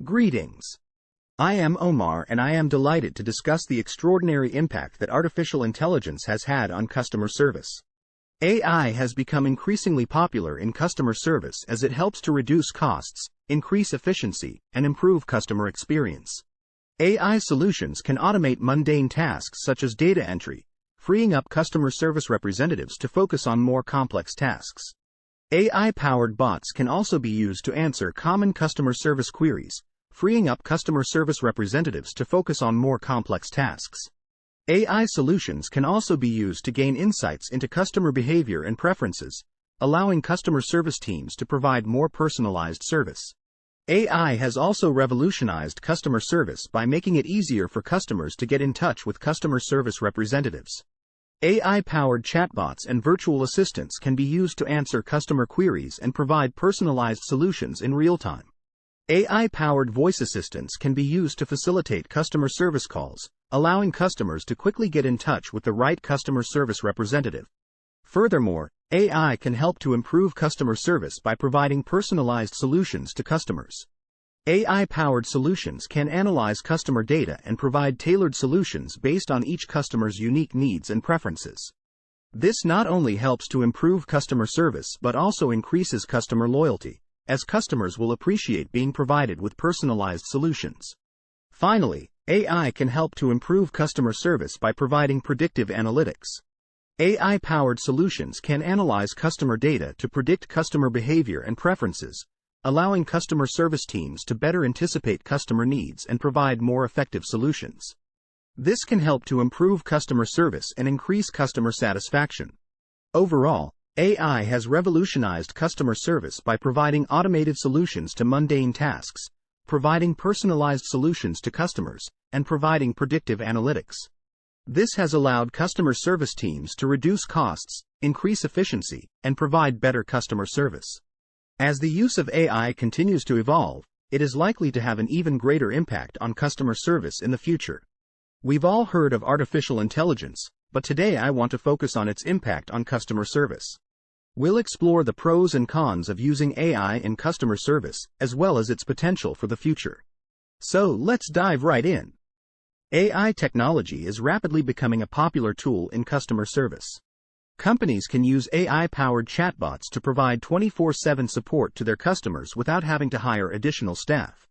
Greetings. I am Omar and I am delighted to discuss the extraordinary impact that artificial intelligence has had on customer service. AI has become increasingly popular in customer service as it helps to reduce costs, increase efficiency, and improve customer experience. AI solutions can automate mundane tasks such as data entry, freeing up customer service representatives to focus on more complex tasks. AI-powered bots can also be used to answer common customer service queries, freeing up customer service representatives to focus on more complex tasks. AI solutions can also be used to gain insights into customer behavior and preferences, allowing customer service teams to provide more personalized service. AI has also revolutionized customer service by making it easier for customers to get in touch with customer service representatives. AI-powered chatbots and virtual assistants can be used to answer customer queries and provide personalized solutions in real time. AI-powered voice assistants can be used to facilitate customer service calls, allowing customers to quickly get in touch with the right customer service representative. Furthermore, AI can help to improve customer service by providing personalized solutions to customers. AI-powered solutions can analyze customer data and provide tailored solutions based on each customer's unique needs and preferences. This not only helps to improve customer service but also increases customer loyalty, as customers will appreciate being provided with personalized solutions. Finally, AI can help to improve customer service by providing predictive analytics. AI-powered solutions can analyze customer data to predict customer behavior and preferences, allowing customer service teams to better anticipate customer needs and provide more effective solutions. This can help to improve customer service and increase customer satisfaction. Overall, AI has revolutionized customer service by providing automated solutions to mundane tasks, providing personalized solutions to customers, and providing predictive analytics. This has allowed customer service teams to reduce costs, increase efficiency, and provide better customer service. As the use of AI continues to evolve, it is likely to have an even greater impact on customer service in the future. We've all heard of artificial intelligence, but today I want to focus on its impact on customer service. We'll explore the pros and cons of using AI in customer service, as well as its potential for the future. So let's dive right in. AI technology is rapidly becoming a popular tool in customer service. Companies can use AI-powered chatbots to provide 24/7 support to their customers without having to hire additional staff.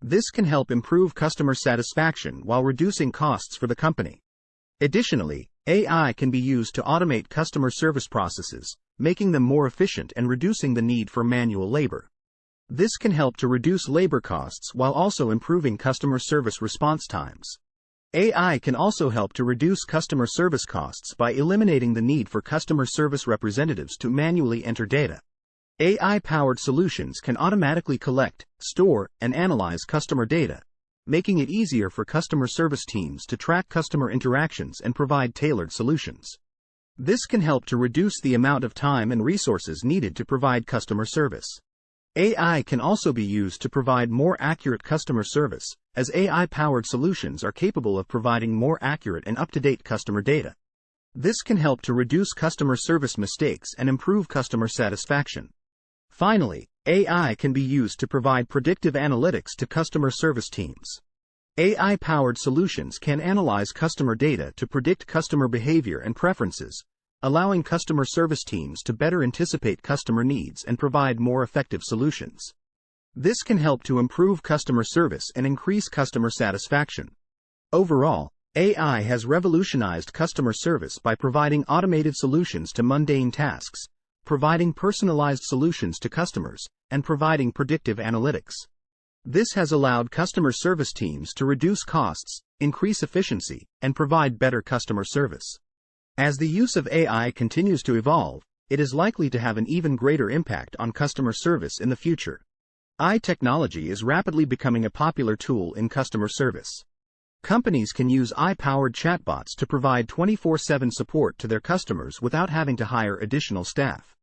This can help improve customer satisfaction while reducing costs for the company. Additionally, AI can be used to automate customer service processes, making them more efficient and reducing the need for manual labor. This can help to reduce labor costs while also improving customer service response times. AI can also help to reduce customer service costs by eliminating the need for customer service representatives to manually enter data. AI-powered solutions can automatically collect, store, and analyze customer data, making it easier for customer service teams to track customer interactions and provide tailored solutions. This can help to reduce the amount of time and resources needed to provide customer service. AI can also be used to provide more accurate customer service, as AI-powered solutions are capable of providing more accurate and up-to-date customer data. This can help to reduce customer service mistakes and improve customer satisfaction. Finally, AI can be used to provide predictive analytics to customer service teams. AI-powered solutions can analyze customer data to predict customer behavior and preferences, allowing customer service teams to better anticipate customer needs and provide more effective solutions. This can help to improve customer service and increase customer satisfaction. Overall, AI has revolutionized customer service by providing automated solutions to mundane tasks, providing personalized solutions to customers, and providing predictive analytics. This has allowed customer service teams to reduce costs, increase efficiency, and provide better customer service. As the use of AI continues to evolve, it is likely to have an even greater impact on customer service in the future. AI technology is rapidly becoming a popular tool in customer service. Companies can use AI-powered chatbots to provide 24/7 support to their customers without having to hire additional staff.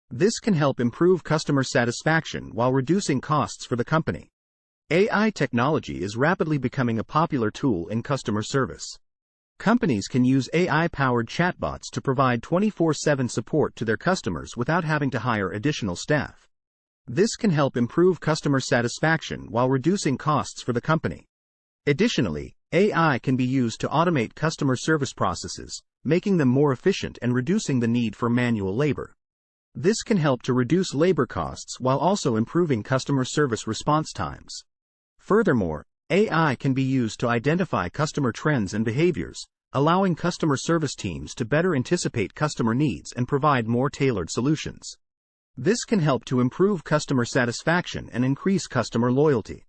This can help improve customer satisfaction while reducing costs for the company. AI technology is rapidly becoming a popular tool in customer service. Companies can use AI-powered chatbots to provide 24/7 support to their customers without having to hire additional staff. This can help improve customer satisfaction while reducing costs for the company. Additionally, AI can be used to automate customer service processes, making them more efficient and reducing the need for manual labor. This can help to reduce labor costs while also improving customer service response times. Furthermore, AI can be used to identify customer trends and behaviors, allowing customer service teams to better anticipate customer needs and provide more tailored solutions. This can help to improve customer satisfaction and increase customer loyalty.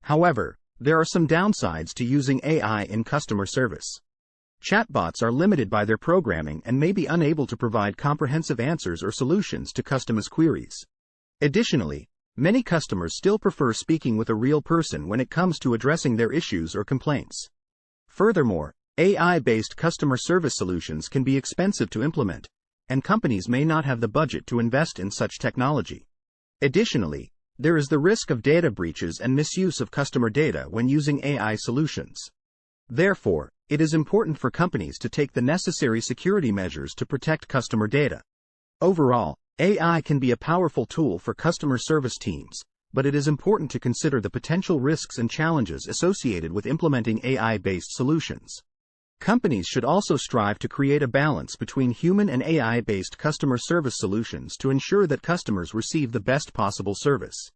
However, there are some downsides to using AI in customer service. Chatbots are limited by their programming and may be unable to provide comprehensive answers or solutions to customers' queries. Additionally, many customers still prefer speaking with a real person when it comes to addressing their issues or complaints. Furthermore, AI-based customer service solutions can be expensive to implement, and companies may not have the budget to invest in such technology. Additionally, there is the risk of data breaches and misuse of customer data when using AI solutions. Therefore, it is important for companies to take the necessary security measures to protect customer data. Overall, AI can be a powerful tool for customer service teams, but it is important to consider the potential risks and challenges associated with implementing AI-based solutions. Companies should also strive to create a balance between human and AI-based customer service solutions to ensure that customers receive the best possible service.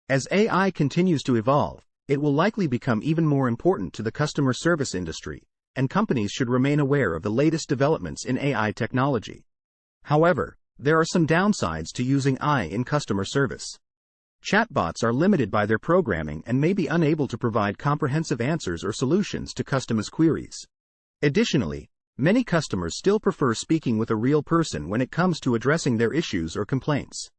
As AI continues to evolve, it will likely become even more important to the customer service industry, and companies should remain aware of the latest developments in AI technology. However, there are some downsides to using AI in customer service. Chatbots are limited by their programming and may be unable to provide comprehensive answers or solutions to customers' queries. Additionally, many customers still prefer speaking with a real person when it comes to addressing their issues or complaints.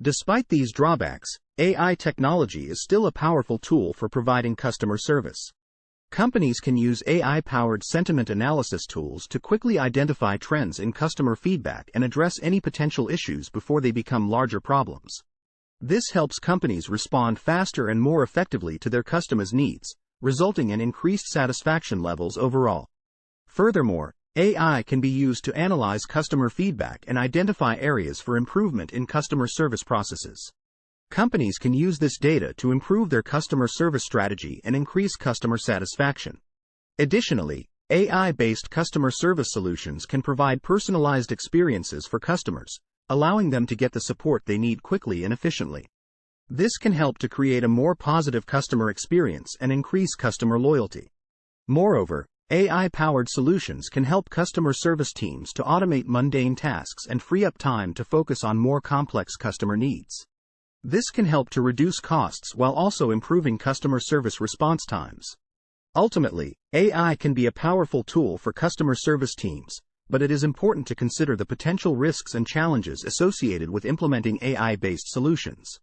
Despite these drawbacks, AI technology is still a powerful tool for providing customer service. Companies can use AI-powered sentiment analysis tools to quickly identify trends in customer feedback and address any potential issues before they become larger problems. This helps companies respond faster and more effectively to their customers' needs, resulting in increased satisfaction levels overall. Furthermore, AI can be used to analyze customer feedback and identify areas for improvement in customer service processes. Companies can use this data to improve their customer service strategy and increase customer satisfaction. Additionally, AI-based customer service solutions can provide personalized experiences for customers, allowing them to get the support they need quickly and efficiently. This can help to create a more positive customer experience and increase customer loyalty. Moreover, AI-powered solutions can help customer service teams to automate mundane tasks and free up time to focus on more complex customer needs. This can help to reduce costs while also improving customer service response times. Ultimately, AI can be a powerful tool for customer service teams, but it is important to consider the potential risks and challenges associated with implementing AI-based solutions.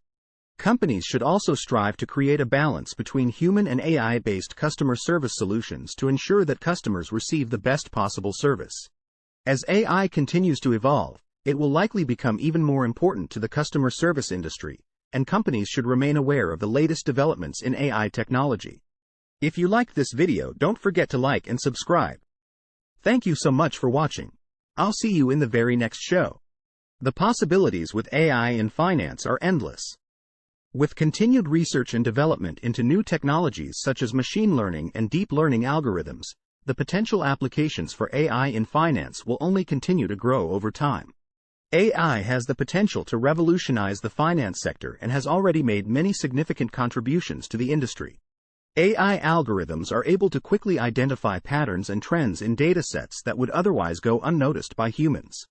Companies should also strive to create a balance between human and AI-based customer service solutions to ensure that customers receive the best possible service. As AI continues to evolve, it will likely become even more important to the customer service industry, and companies should remain aware of the latest developments in AI technology. If you liked this video, don't forget to like and subscribe. Thank you so much for watching. I'll see you in the very next show. The possibilities with AI in finance are endless. With continued research and development into new technologies such as machine learning and deep learning algorithms, the potential applications for AI in finance will only continue to grow over time. AI has the potential to revolutionize the finance sector and has already made many significant contributions to the industry. AI algorithms are able to quickly identify patterns and trends in datasets that would otherwise go unnoticed by humans.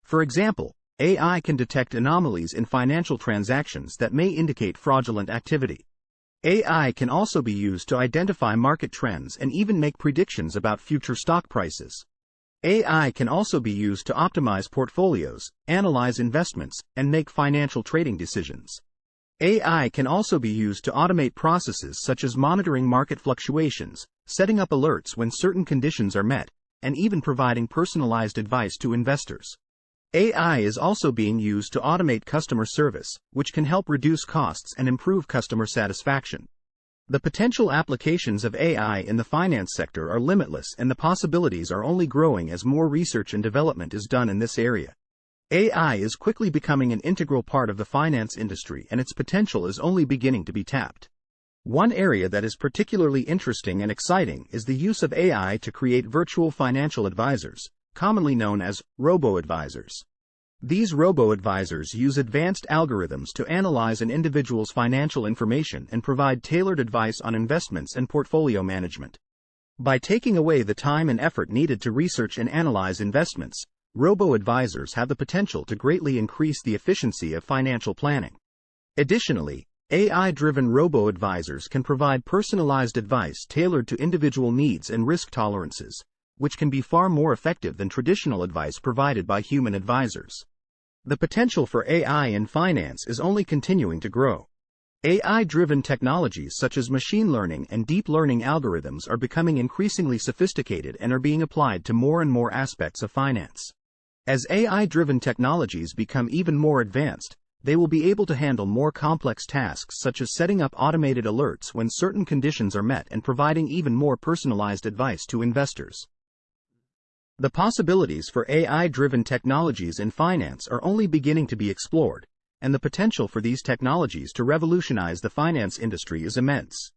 For example, AI can detect anomalies in financial transactions that may indicate fraudulent activity. AI can also be used to identify market trends and even make predictions about future stock prices. AI can also be used to optimize portfolios, analyze investments, and make financial trading decisions. AI can also be used to automate processes such as monitoring market fluctuations, setting up alerts when certain conditions are met, and even providing personalized advice to investors. AI is also being used to automate customer service, which can help reduce costs and improve customer satisfaction. The potential applications of AI in the finance sector are limitless, and the possibilities are only growing as more research and development is done in this area. AI is quickly becoming an integral part of the finance industry, and its potential is only beginning to be tapped. One area that is particularly interesting and exciting is the use of AI to create virtual financial advisors, commonly known as robo-advisors. These robo-advisors use advanced algorithms to analyze an individual's financial information and provide tailored advice on investments and portfolio management. By taking away the time and effort needed to research and analyze investments, robo-advisors have the potential to greatly increase the efficiency of financial planning. Additionally, AI-driven robo-advisors can provide personalized advice tailored to individual needs and risk tolerances, which can be far more effective than traditional advice provided by human advisors. The potential for AI in finance is only continuing to grow. AI-driven technologies such as machine learning and deep learning algorithms are becoming increasingly sophisticated and are being applied to more and more aspects of finance. As AI-driven technologies become even more advanced, they will be able to handle more complex tasks such as setting up automated alerts when certain conditions are met and providing even more personalized advice to investors. The possibilities for AI-driven technologies in finance are only beginning to be explored, and the potential for these technologies to revolutionize the finance industry is immense.